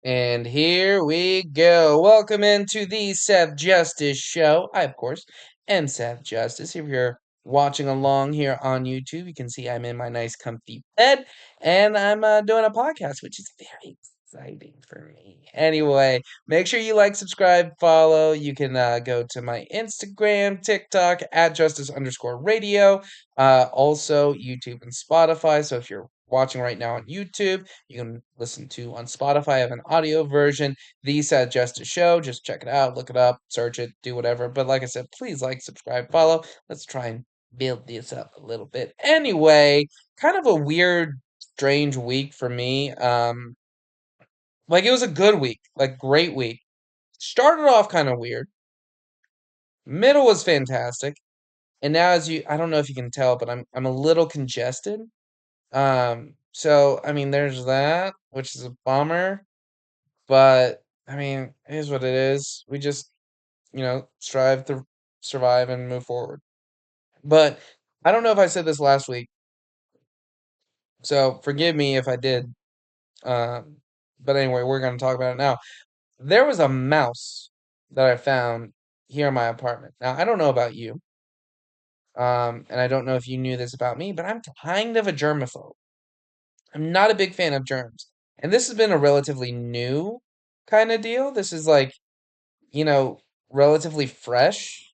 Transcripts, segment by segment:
And here we go. Welcome into the Seth Justice Show. I, of course, am Seth Justice. If you're watching along here on YouTube, you can see I'm in my nice, comfy bed, and I'm doing a podcast, which is very exciting for me. Anyway, make sure you like, subscribe, follow. You can go to my Instagram, TikTok at Justice_Radio, also YouTube and Spotify. So if you're watching right now on YouTube, you can listen to on Spotify. I have an audio version. The Sad Justice Show. Just check it out, look it up, search it, do whatever. But like I said, please like, subscribe, follow. Let's try and build this up a little bit. Anyway, kind of a weird, strange week for me. Like it was a good week, like great week. Started off kind of weird. Middle was fantastic. And now as I don't know if you can tell, but I'm a little congested. So I mean there's that, which is a bummer. But I mean, it is what it is. We just, strive to survive and move forward. But I don't know if I said this last week, so forgive me if I did. Um, but anyway, we're going to talk about it now. There was a mouse that I found here in my apartment. Now, I don't know about you, and I don't know if you knew this about me, but I'm kind of a germaphobe. I'm not a big fan of germs. And this has been a relatively new kind of deal. This is like, you know, relatively fresh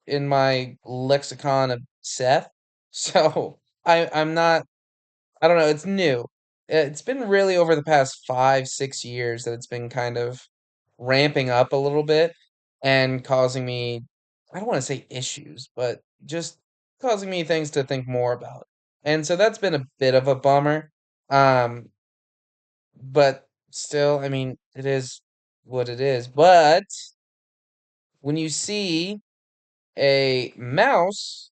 in my lexicon of Seth. So I'm not, I don't know, it's new. It's been really over the past 5, 6 years that it's been kind of ramping up a little bit and causing me, I don't want to say issues, but just causing me things to think more about. And so that's been a bit of a bummer. Um, but still, I mean, it is what it is. But when you see a mouse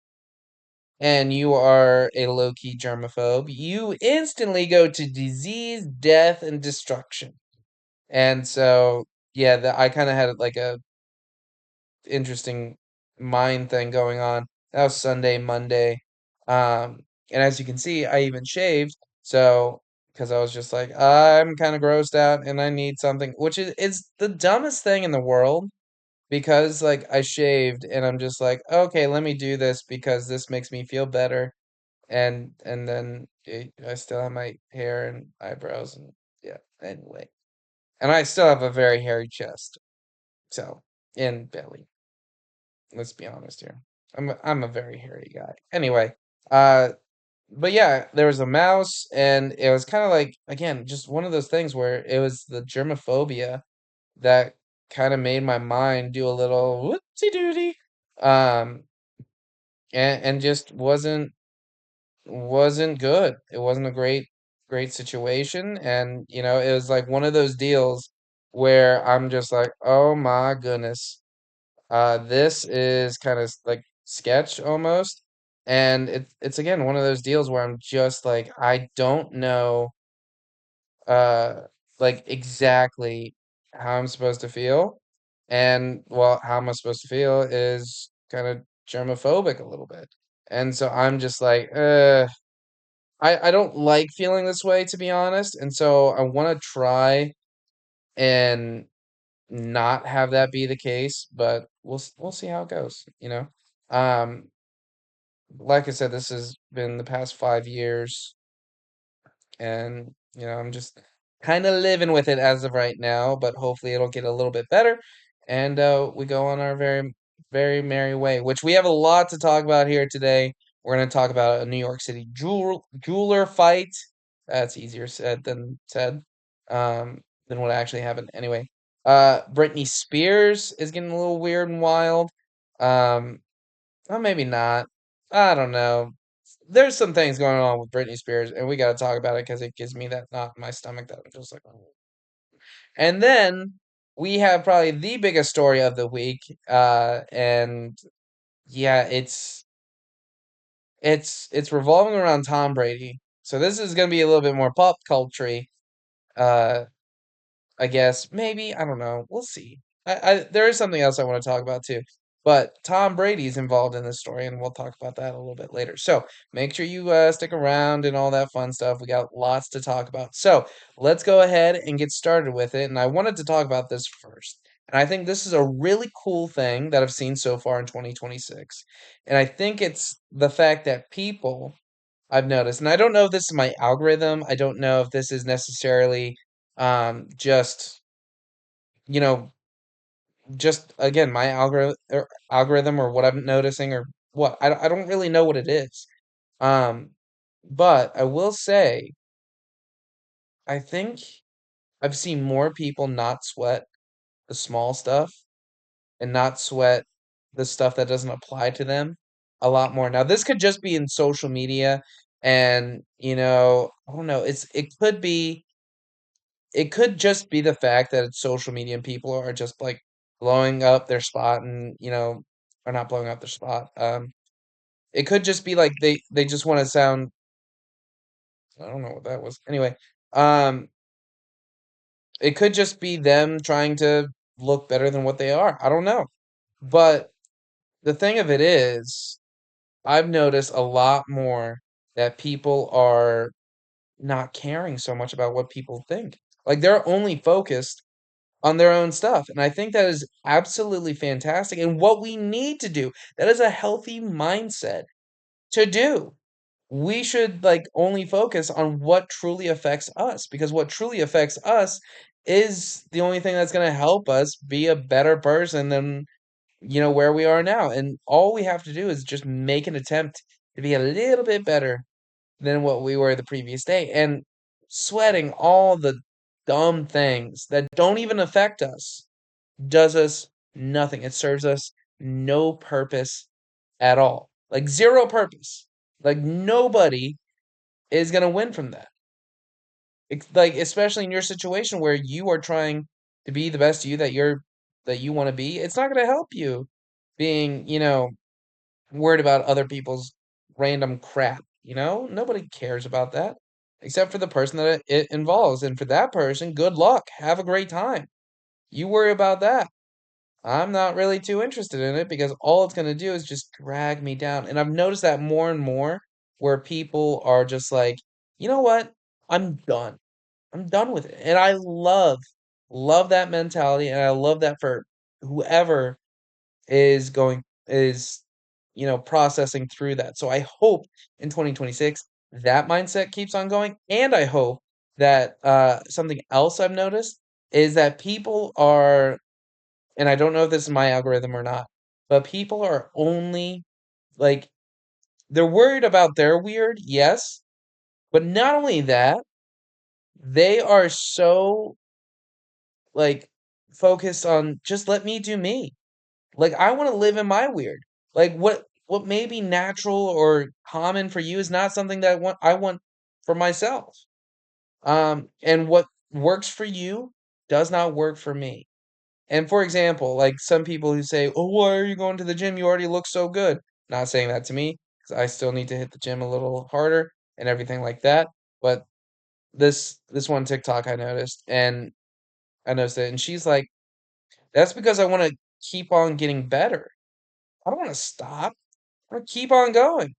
and you are a low key germaphobe, you instantly go to disease, death, and destruction. And so, yeah, I kind of had like a interesting mind thing going on. That was Sunday, Monday, and as you can see, I even shaved. So, because I was just like, I'm kind of grossed out, and I need something, which is the dumbest thing in the world because like I shaved and I'm just like, okay, let me do this because this makes me feel better. And then I still have my hair and eyebrows and yeah, anyway. And I still have a very hairy chest. So, and belly. Let's be honest here. I'm a very hairy guy. Anyway, uh but yeah, there was a mouse and it was kind of like again, just one of those things where it was the germophobia that kind of made my mind do a little whoopsie doody. Um and just wasn't good. It wasn't a great situation and it was like one of those deals where I'm just like, "Oh my goodness. This is kind of like sketch almost." And it's again one of those deals where I'm just like I don't know uh like exactly how I'm supposed to feel. And well, how am I supposed to feel is kind of germophobic a little bit. And so I'm just like, I don't like feeling this way to be honest. And so I want to try and not have that be the case, but we'll see how it goes. Um like I said, this has been the past 5 years and I'm just kind of living with it as of right now, but hopefully it'll get a little bit better and we go on our very merry way, which we have a lot to talk about here today. We're going to talk about a New York City jeweler fight. That's easier said than what actually happened. Anyway, Britney Spears is getting a little weird and wild. Um, well, maybe not. I don't know. There's some things going on with Britney Spears, and we got to talk about it because it gives me that knot in my stomach that I'm just like, "Oh." And then we have probably the biggest story of the week, and yeah, it's revolving around Tom Brady. So this is gonna be a little bit more pop culture, uh, I guess maybe I don't know. We'll see. There is something else I want to talk about too. But Tom Brady's involved in this story, and we'll talk about that a little bit later. So make sure you stick around and all that fun stuff. We got lots to talk about. So let's go ahead and get started with it. And I wanted to talk about this first. And I think this is a really cool thing that I've seen so far in 2026. And I think it's the fact that people I've noticed, and I don't know if this is my algorithm. I don't know if this is necessarily just, you know, just again my algorithm or what I'm noticing or what I don't really know what it is. Um, but I will say I think I've seen more people not sweat the small stuff and not sweat the stuff that doesn't apply to them a lot more. Now, this could just be in social media and, I don't know, it could just be the fact that it's social media and people are just like blowing up their spot and, or not blowing up their spot. It could just be like they just want to sound, I don't know what that was. Anyway, um, it could just be them trying to look better than what they are. I don't know. But the thing of it is, I've noticed a lot more that people are not caring so much about what people think. Like they're only focused on their own stuff. And I think that is absolutely fantastic. And what we need to do, that is a healthy mindset to do. We should like only focus on what truly affects us because what truly affects us is the only thing that's going to help us be a better person than where we are now. And all we have to do is just make an attempt to be a little bit better than what we were the previous day. And sweating all the dumb things that don't even affect us does us nothing. It serves us no purpose at all. Like zero purpose. Like nobody is going to win from that. Like especially in your situation where you are trying to be the best you that you want to be, it's not going to help you being, worried about other people's random crap, Nobody cares about that except for the person that it involves. And for that person, good luck. Have a great time. You worry about that. I'm not really too interested in it because all it's going to do is just drag me down. And I've noticed that more and more where people are just like, you know what? I'm done. I'm done with it. And I love that mentality. And I love that for whoever is processing through that. So I hope in 2026 that mindset keeps on going, and I hope that something else I've noticed is that people are, and I don't know if this is my algorithm or not, but people are only like they're worried about their weird, yes, but not only that, they are so like focused on just let me do me. Like I want to live in my weird. Like what may be natural or common for you is not something that I want for myself. And what works for you does not work for me. And for example, like some people who say, "Oh, why are you going to the gym? You already look so good." Not saying that to me because I still need to hit the gym a little harder and everything like that. But this one TikTok I noticed it, and she's like, "That's because I want to keep on getting better. I don't want to stop. I want to keep on going.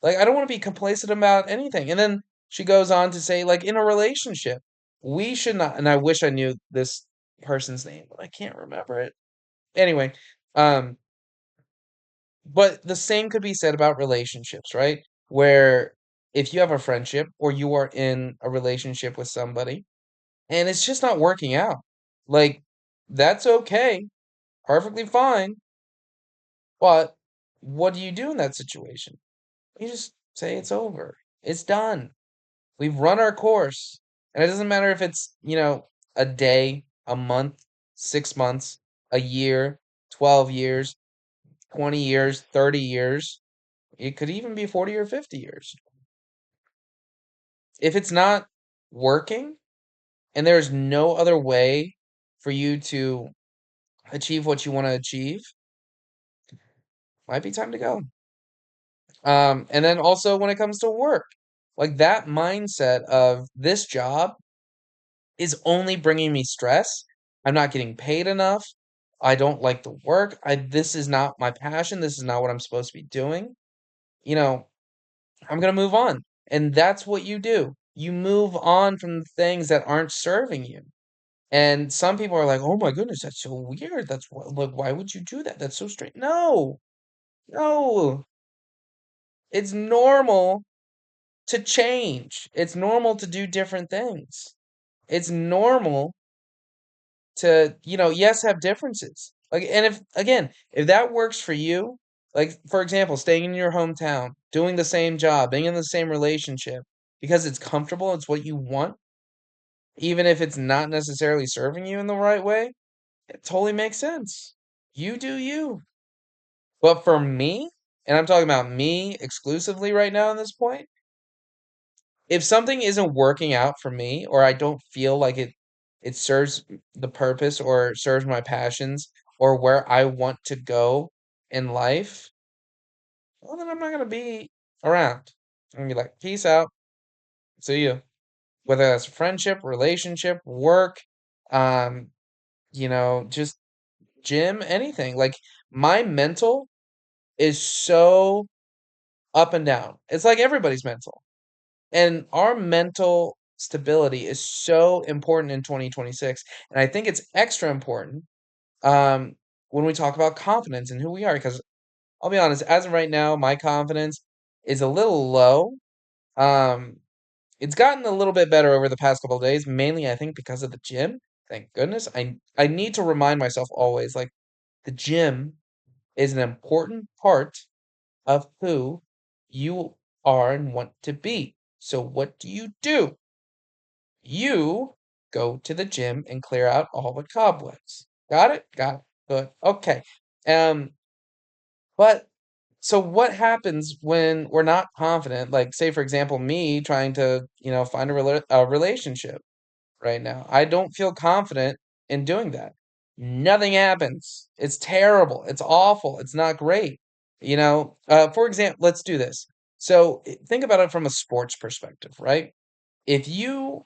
Like I don't want to be complacent about anything." And then she goes on to say, like in a relationship, we should not. And I wish I knew this person's name, but I can't remember it. Anyway, um, but the same could be said about relationships, right? Where if you have a friendship or you are in a relationship with somebody and it's just not working out, like that's okay, perfectly fine. But what do you do in that situation? You just say it's over. It's done. We've run our course. And it doesn't matter if it's, a day, a month, 6 months, a year, 12 years, 20 years, 30 years. It could even be 40 or 50 years. If it's not working and there's no other way for you to achieve what you want to achieve, might be time to go. And then also when it comes to work, like that mindset of this job is only bringing me stress. I'm not getting paid enough. I don't like the work. This is not my passion. This is not what I'm supposed to be doing. You know, I'm gonna move on. And that's what you do. You move on from things that aren't serving you. And some people are like, "Oh my goodness, that's so weird. That's like, why would you do that? That's so strange." No, no, it's normal to change. It's normal to do different things. It's normal to, yes, have differences. Like, and if, again, if that works for you, like, for example, staying in your hometown, doing the same job, being in the same relationship, because it's comfortable, it's what you want, even if it's not necessarily serving you in the right way, it totally makes sense. You do you. But for me, and I'm talking about me exclusively right now at this point, if something isn't working out for me or I don't feel like it serves the purpose or serves my passions or where I want to go in life, well then I'm not gonna be around. I'm gonna be like, peace out, see you. Whether that's friendship, relationship, work, um, just gym, anything. Like my mental is so up and down. It's like everybody's mental. And our mental stability is so important in 2026. And I think it's extra important um, when we talk about confidence and who we are. Because I'll be honest, as of right now, my confidence is a little low. Um, it's gotten a little bit better over the past couple of days, mainly I think because of the gym. Thank goodness. I need to remind myself always, like the gym is an important part of who you are and want to be. So what do? You go to the gym and clear out all the cobwebs. Got it? Got it. Good. Okay. Um, but so what happens when we're not confident? Like, say, for example, me trying to, find a relationship right now. I don't feel confident in doing that. Nothing happens. It's terrible. It's awful. It's not great. For example, let's do this. So think about it from a sports perspective, right? If you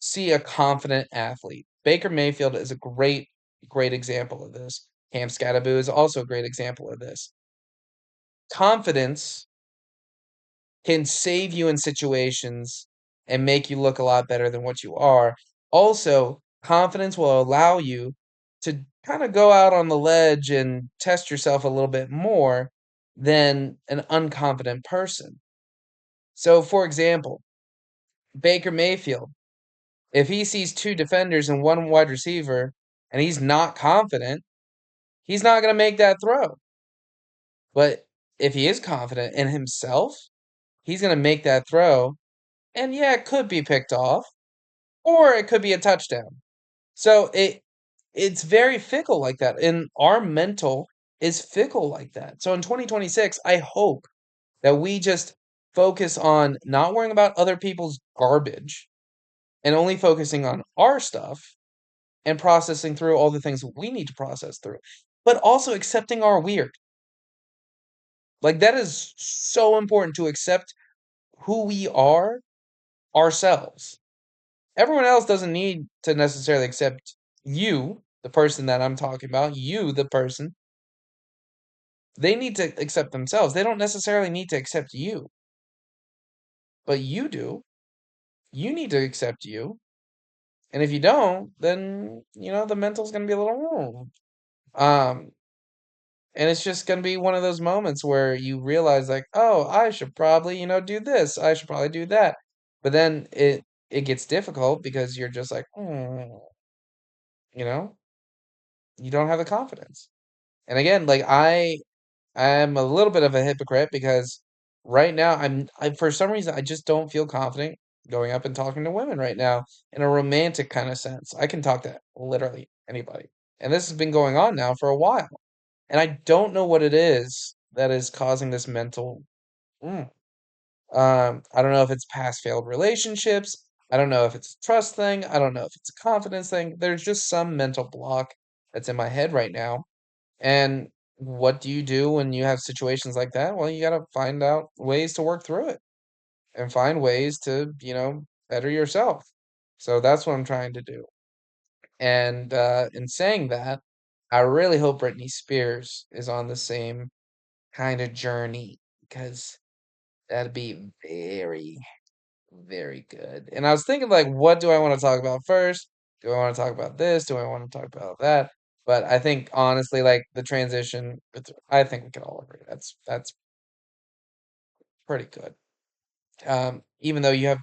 see a confident athlete, Baker Mayfield is a great, great example of this. Cam Scatterboo is also a great example of this. Confidence can save you in situations and make you look a lot better than what you are. Also, confidence will allow you to kind of go out on the ledge and test yourself a little bit more than an unconfident person. So, for example, Baker Mayfield, if he sees two defenders and one wide receiver and he's not confident, he's not going to make that throw. But if he is confident in himself, he's going to make that throw. And yeah, it could be picked off, or it could be a touchdown. So it's very fickle like that. And our mental is fickle like that. So in 2026, I hope that we just focus on not worrying about other people's garbage and only focusing on our stuff and processing through all the things we need to process through, but also accepting our weird. Like that is so important to accept who we are ourselves. Everyone else doesn't need to necessarily accept you, the person that I'm talking about, you, the person. They need to accept themselves. They don't necessarily need to accept you, but you do. You need to accept you. And if you don't, then, the mental's going to be a little, um, and it's just going to be one of those moments where you realize like, oh, I should probably, do this. I should probably do that. But then it gets difficult because you're just like, you know, you don't have the confidence. And again, like I'm a little bit of a hypocrite because right now for some reason I just don't feel confident going up and talking to women right now in a romantic kind of sense. I can talk to literally anybody. And this has been going on now for a while. And I don't know what it is that is causing this mental mm. I don't know if it's past failed relationships. I don't know if it's a trust thing. I don't know if it's a confidence thing. There's just some mental block that's in my head right now. And what do you do when you have situations like that? Well, you got to find out ways to work through it and find ways to, better yourself. So that's what I'm trying to do. And in saying that, I really hope Britney Spears is on the same kind of journey because that'd be very, very good. And I was thinking, like, what do I want to talk about first? Do I want to talk about this? Do I want to talk about that? But I think honestly, like the transition, I think we can all agree that's pretty good. Even though you have,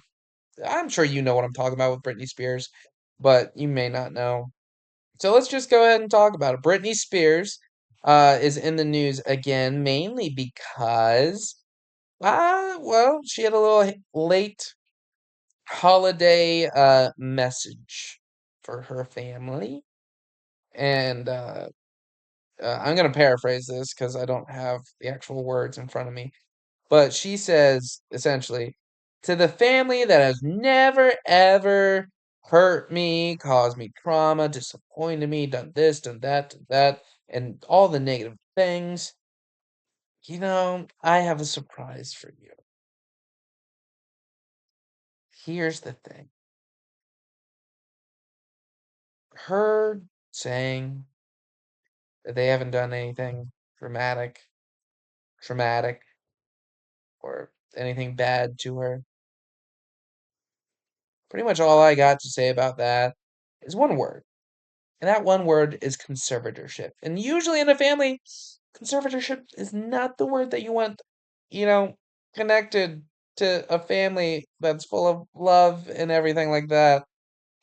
I'm sure you know what I'm talking about with Britney Spears, but you may not know. So let's just go ahead and talk about it. Britney Spears is in the news again, mainly because well, she had a little late holiday message for her family, and I'm gonna paraphrase this because I don't have the actual words in front of me. But she says essentially, to the family that has never ever hurt me, caused me trauma, disappointed me, done that, and all the negative things, I have a surprise for you. Here's the thing. Her saying that they haven't done anything dramatic, traumatic, or anything bad to her, pretty much all I got to say about that is one word. And that one word is conservatorship. And usually in a family, conservatorship is not the word that you want, you know, connected to a family that's full of love and everything like that.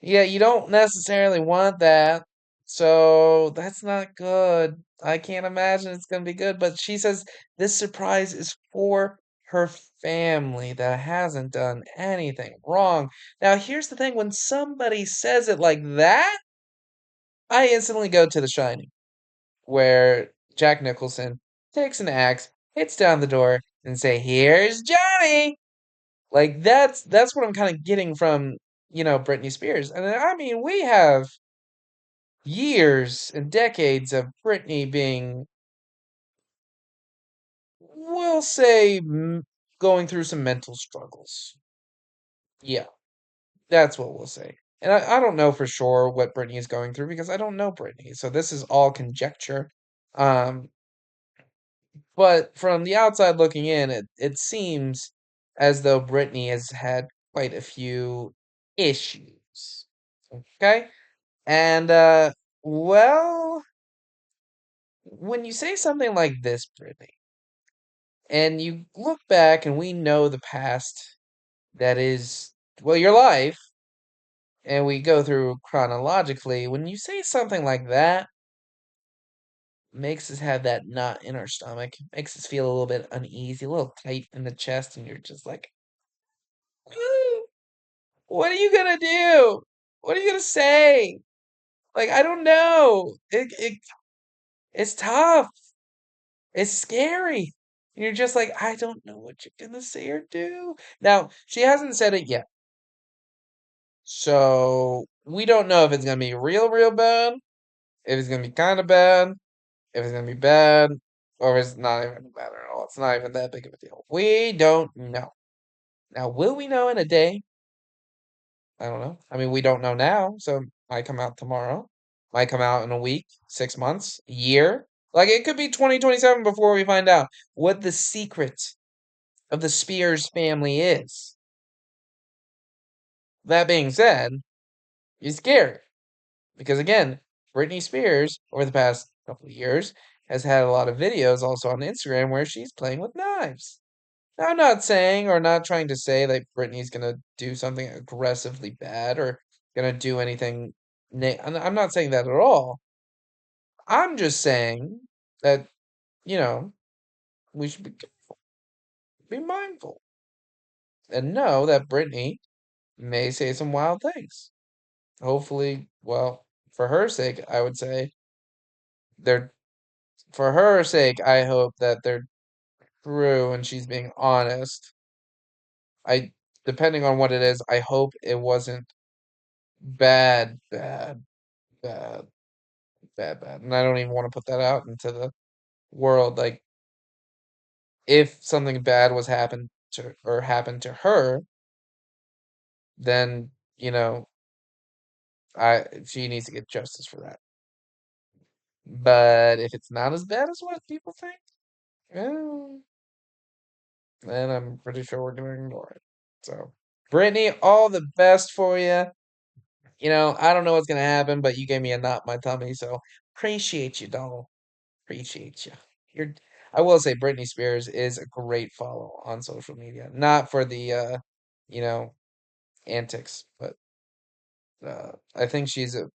Yeah, you don't necessarily want that. So that's not good. I can't imagine it's going to be good. But she says this surprise is for her family that hasn't done anything wrong. Now, here's the thing when somebody says it like that, I instantly go to The Shining, where Jack Nicholson takes an axe, hits down the door, and say, "Here's Johnny." Like that's what I'm kind of getting from, Britney Spears. And I mean, we have years and decades of Britney being, we'll say, going through some mental struggles. Yeah, that's what we'll say. And I don't know for sure what Britney is going through because I don't know Britney. So this is all conjecture. Um, But from the outside looking in, it seems as though Britney has had quite a few issues. Okay? And well, when you say something like this, Britney, and you look back and we know the past that is, well, your life, and we go through chronologically, when you say something like that, makes us have that knot in our stomach, makes us feel a little bit uneasy, a little tight in the chest, and you're just like, what are you gonna do? What are you gonna say? Like, I don't know. It's tough. It's scary. And you're just like, I don't know what you're gonna say or do. Now, she hasn't said it yet. So we don't know if it's gonna be real, real bad, if it's gonna be kind of bad, if it's gonna be bad, or if it's not even bad at all. It's not even that big of a deal. We don't know. Now, will we know in a day? I don't know. I mean, we don't know now, so it might come out tomorrow. Might come out in a week, 6 months, a year. Like it could be 2027 before we find out what the secret of the Spears family is. That being said, it's scary because again, Britney Spears over the past couple of years has had a lot of videos also on Instagram where she's playing with knives. Now, I'm not saying or not trying to say that Britney's gonna do something aggressively bad or gonna do anything. I'm not saying that at all. I'm just saying that, you know, we should be mindful and know that Britney may say some wild things. Hopefully, well, for her sake, I would say they're, for her sake, I hope that they're true and she's being honest. I, depending on what it is, I hope it wasn't bad, bad, bad, bad, bad. And I don't even want to put that out into the world. Like, if something bad was happened to her, then, you know, she needs to get justice for that. But if it's not as bad as what people think, well, then I'm pretty sure we're gonna ignore it. So, Brittany, all the best for you. You know, I don't know what's gonna happen, but you gave me a knot in my tummy, so appreciate you, doll. Appreciate you. You're. I will say, Britney Spears is a great follow on social media. Not for the, you know, antics, but I think she's a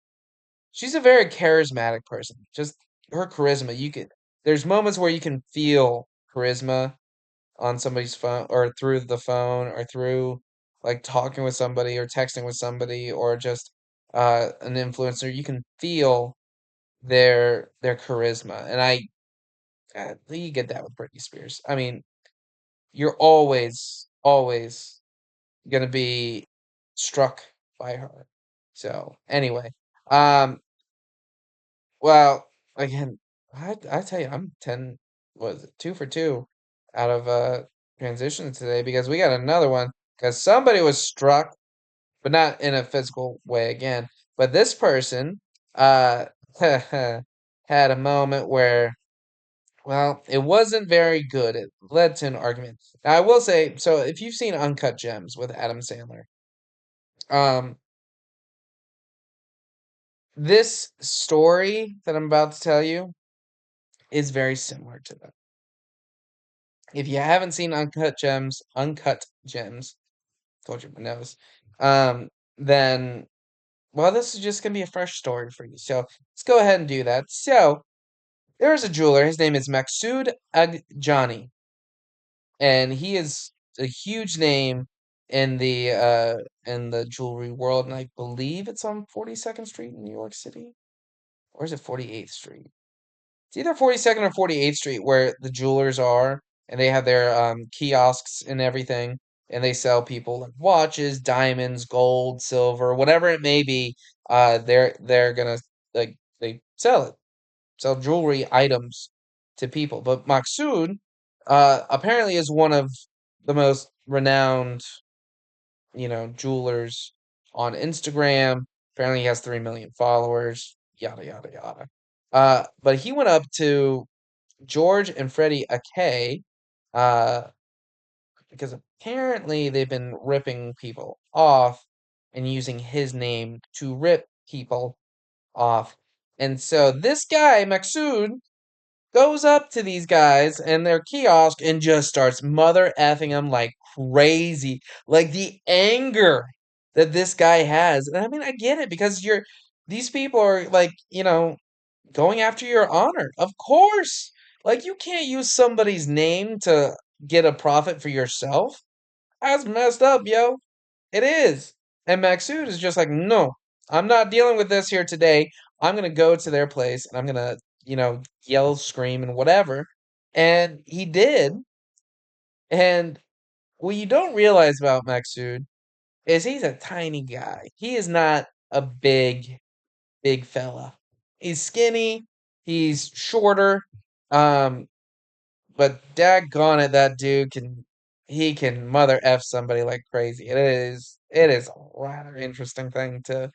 very charismatic person. Just her charisma, you could. There's moments where you can feel charisma on somebody's phone or through the phone or through like talking with somebody or texting with somebody or just an influencer. You can feel their charisma, and you get that with Britney Spears. I mean, you're always gonna be struck by her. So anyway, um, well, again, I tell you, I'm 10, what is it, 2 for 2 out of transitions today because we got another one because somebody was struck, but not in a physical way again. But this person uh had a moment where, well, it wasn't very good. It led to an argument. Now, I will say, so if you've seen Uncut Gems with Adam Sandler, um, this story that I'm about to tell you is very similar to that. If you haven't seen Uncut Gems, told you my nose, then well, this is just gonna be a fresh story for you. So let's go ahead and do that. So there is a jeweler. His name is Maksud Agjani, and he is a huge name in the jewelry world. And I believe it's on 42nd Street in New York City, or is it 48th Street? It's either 42nd or 48th Street where the jewelers are, and they have their kiosks and everything, and they sell people like watches, diamonds, gold, silver, whatever it may be. They're gonna like they sell jewelry items to people. But Maksud apparently is one of the most renowned, jewelers on Instagram. Apparently he has 3 million followers, yada yada yada. But he went up to George and Freddie Akay, uh, because apparently they've been ripping people off and using his name to rip people off. And so this guy, Maksud, goes up to these guys and their kiosk and just starts mother effing them like crazy. Like the anger that this guy has. And I mean, I get it because these people are like, going after your honor. Of course. Like you can't use somebody's name to get a profit for yourself. That's messed up, yo. It is. And Maksud is just like, no, I'm not dealing with this here today. I'm gonna go to their place and I'm gonna, yell, scream, and whatever. And he did. And what you don't realize about Maksud is he's a tiny guy. He is not a big fella. He's skinny, he's shorter, um, but daggone it, that dude he can mother F somebody like crazy. It is a rather interesting thing to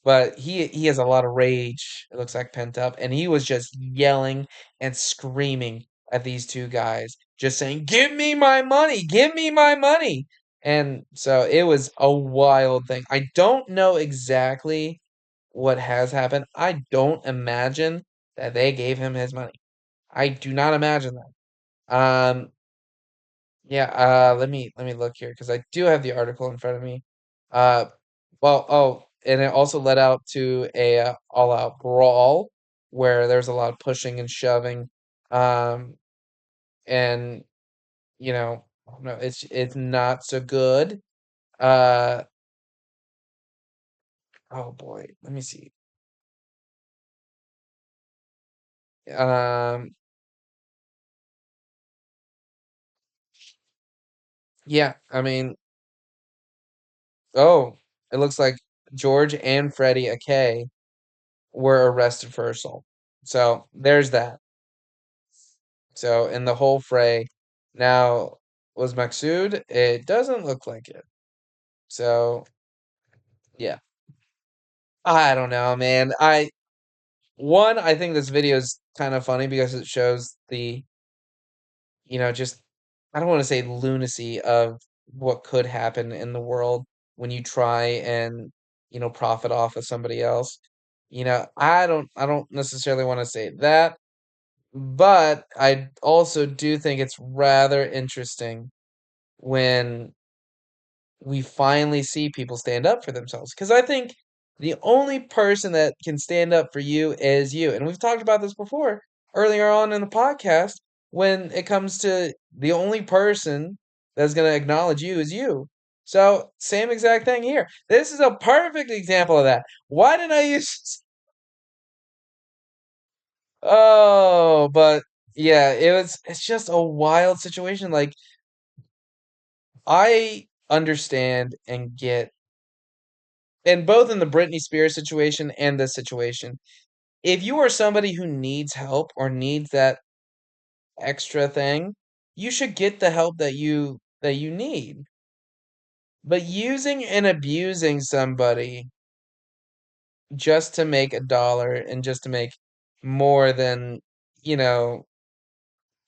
but he has a lot of rage, it looks like pent up, and he was just yelling and screaming at these two guys, just saying, "Give me my money! Give me my money!" And so it was a wild thing. I don't know exactly what has happened. I don't imagine that they gave him his money. I do not imagine that. Yeah, let me look here because I do have the article in front of me. Uh, well, oh, and it also led out to a all-out brawl where there's a lot of pushing and shoving. Um, and no, it's not so good. Uh, oh boy, let me see. Um, yeah, I mean, oh, it looks like George and Freddie Akay were arrested for assault. So there's that. So in the whole fray, now was Maksud? It doesn't look like it. So yeah, I don't know, man. one, I think this video is kind of funny because it shows just I don't want to say lunacy of what could happen in the world when you try and, profit off of somebody else. I don't necessarily want to say that, but I also do think it's rather interesting when we finally see people stand up for themselves. Because I think the only person that can stand up for you is you. And we've talked about this before earlier on in the podcast when it comes to the only person that's going to acknowledge you is you. So, same exact thing here. This is a perfect example of that. Why didn't I use. Oh, but yeah, it's just a wild situation. Like, I understand and get, and both in the Britney Spears situation and this situation, if you are somebody who needs help or needs that extra thing, you should get the help that you need. But using and abusing somebody just to make a dollar and just to make more than, you know,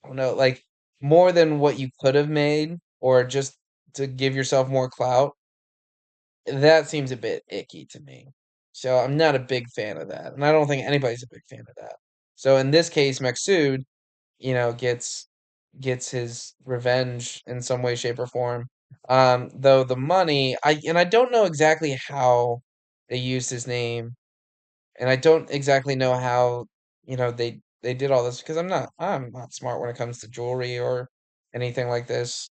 I don't know, like more than what you could have made or just to give yourself more clout, that seems a bit icky to me. So I'm not a big fan of that, and I don't think anybody's a big fan of that. So in this case, Maksud, gets his revenge in some way, shape, or form. Though the money, I don't know exactly how they used his name, and I don't exactly know how, they did all this because I'm not smart when it comes to jewelry or anything like this.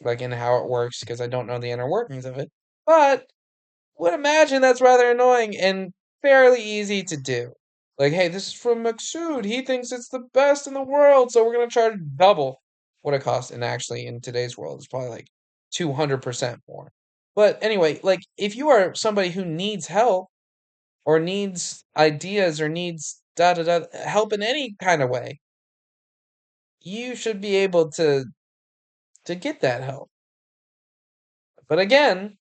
Like in how it works because I don't know the inner workings of it. But would imagine that's rather annoying and fairly easy to do. Like, hey, this is from Maksud. He thinks it's the best in the world, so we're gonna charge double what it costs. And actually, in today's world, it's probably like 200% more. But anyway, like if you are somebody who needs help or needs ideas or needs da da da help in any kind of way, you should be able to get that help. But again,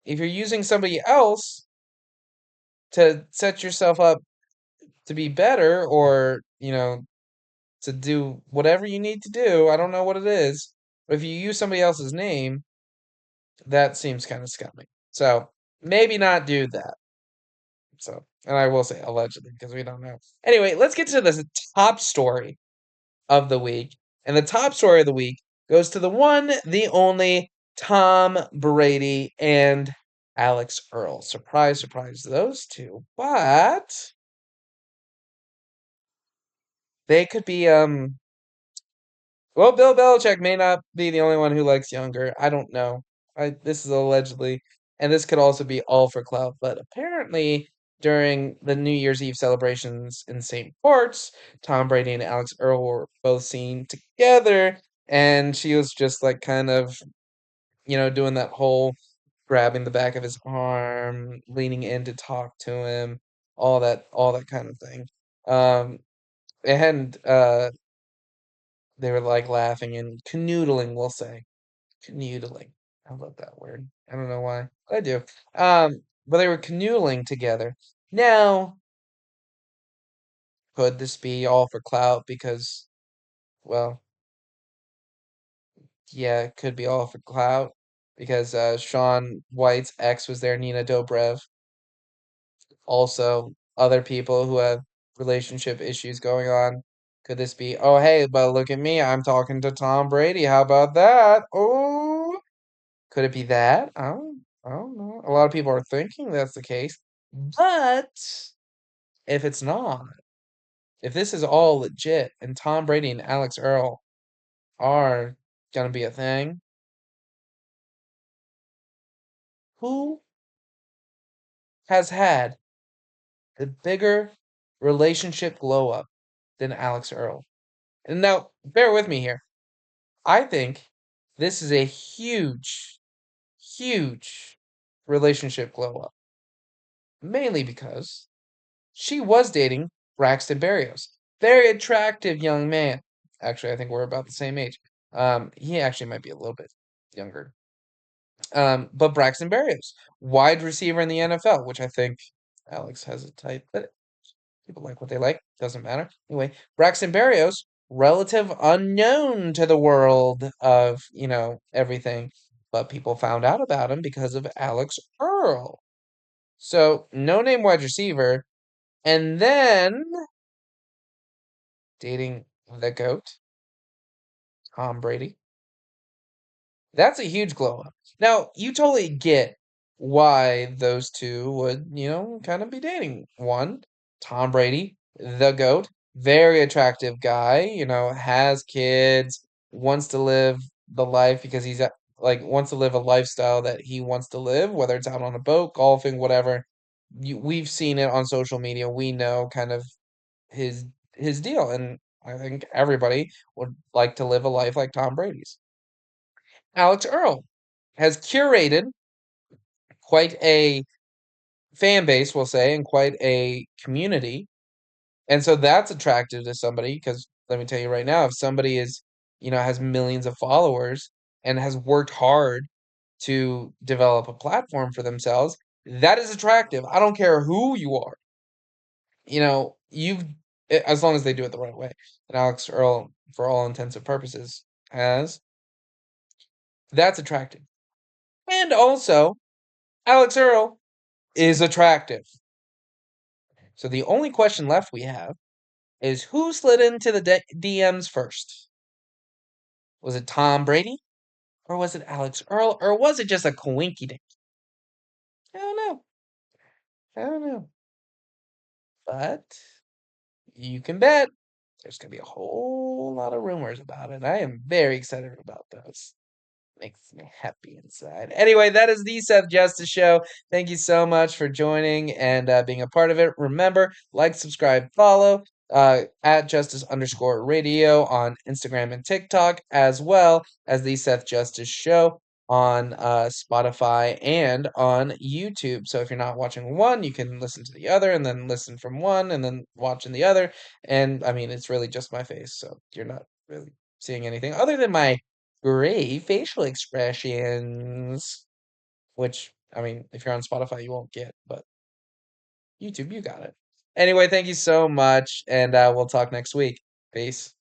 if you're using somebody else to set yourself up to be better or, to do whatever you need to do. I don't know what it is. But if you use somebody else's name, that seems kind of scummy. So maybe not do that. So, and I will say allegedly because we don't know. Anyway, let's get to the top story of the week. And the top story of the week goes to the one, the only Tom Brady and Alix Earle. Surprise, surprise, those two. But they could be well, Bill Belichick may not be the only one who likes younger. I don't know. This is allegedly, and this could also be all for clout, but apparently during the New Year's Eve celebrations in St. Ports, Tom Brady and Alix Earle were both seen together, and she was just like kind of, doing that whole grabbing the back of his arm, leaning in to talk to him, all that kind of thing. Um, and they were like laughing and canoodling, we'll say. Canoodling. I love that word. I don't know why. I do. But they were canoodling together. Now, could this be all for clout? Because, well, yeah, it could be all for clout. Because Sean White's ex was there, Nina Dobrev. Also, other people who have relationship issues going on. Could this be, oh, hey, but look at me. I'm talking to Tom Brady. How about that? Oh, could it be that? I don't know. A lot of people are thinking that's the case. But if it's not, if this is all legit and Tom Brady and Alix Earle are gonna be a thing, who has had the bigger relationship glow up than Alix Earle? And now, bear with me here. I think this is a huge, huge relationship glow up, mainly because she was dating Braxton Berrios. Very attractive young man. Actually, I think we're about the same age. He actually might be a little bit younger. But Braxton Berrios, wide receiver in the NFL, which I think Alex has a type. But People like what they like. Doesn't matter. Anyway, Braxton Berrios, relative unknown to the world of, everything. But people found out about him because of Alix Earle. So, no name wide receiver. And then dating the GOAT, Tom Brady. That's a huge glow up. Now, you totally get why those two would, kind of be dating. One, Tom Brady, the GOAT, very attractive guy, has kids, wants to live the life because like wants to live a lifestyle that he wants to live, whether it's out on a boat, golfing, whatever. We've seen it on social media. We know kind of his his deal, and I think everybody would like to live a life like Tom Brady's. Alix Earle has curated quite a fan base, we'll say, and quite a community. And so that's attractive to somebody because let me tell you right now, if somebody has millions of followers and has worked hard to develop a platform for themselves, that is attractive. I don't care who you are. As long as they do it the right way. And Alix Earle, for all intents and purposes, has that's attractive. And also, Alix Earle is attractive. So the only question left we have is who slid into the DMs first? Was it Tom Brady? Or was it Alix Earle? Or was it just a coinky dink? I don't know. I don't know. But you can bet there's going to be a whole lot of rumors about it. I am very excited about those. Makes me happy inside. Anyway, that is the Seth Justice Show. Thank you so much for joining and being a part of it. Remember, like, subscribe, follow at Justice_radio on Instagram and TikTok, as well as the Seth Justice Show on Spotify and on YouTube. So if you're not watching one, you can listen to the other and then listen from one and then watching the other. And I mean, it's really just my face, so you're not really seeing anything other than my great facial expressions, which, I mean, if you're on Spotify, you won't get, but YouTube, you got it. Anyway, thank you so much, and we'll talk next week. Peace.